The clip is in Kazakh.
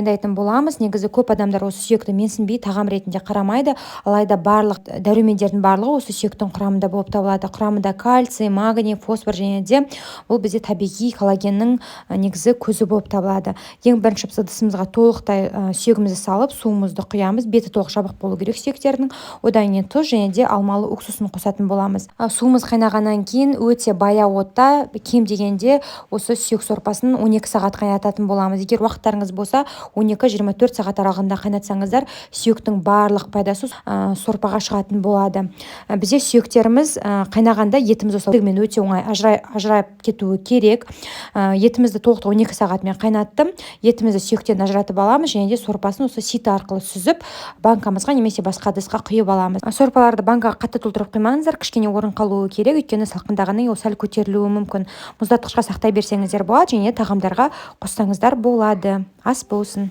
дайындайтын боламыз. Негізі көп адамдар осы сүйекті менсінбей тағам ретінде қарамайды, алайда барлық дәрумендердің барлығы осы сүйектің құрамында болып табылады. Құрамында кальций, магний, фосфор және де бұл бізде табиғи коллагеннің негізі көзі болып табылады. Ең бірінші ыдысымызға толықтай сүйегімізді салып, суымызды құямыз. Беті толық жабық болу керек сүйектердің. Одан кейін тұз және де алмалы уксусын қосатын боламыз. Суымыз қайнағаннан кейін өте баяу отта, кем дегенде осы сүйек сорпасын 12 сағат қайнататын боламыз. Егер уақыттарыңыз болса, 12-24 сағат аралығында қайнатсаңыздар, сүйектің барлық пайдасы сорпаға шығатын болады. Бізде сүйектеріміз қайнағанда етіміз осылмен өте оңай ажырайып кетуі керек. Етімізді толықтай 12 сағатмен қайнаттым. Етімізді сүйектен ажыратып аламыз және де сорпасын осы сито арқылы сүзіп, банкамызға немесе басқа ыдысқа құйып аламыз. Сорпаларды банкаға қатты толтырып құймаңыздар, кішкене орын қалуы керек, өйткені салқындағаннан кейін ол сәл көтерілуі мүмкін. Мұздатқышқа сақтай берсеңіздер болады және тағамдарға қоссаңыздар болады. Ас болсын.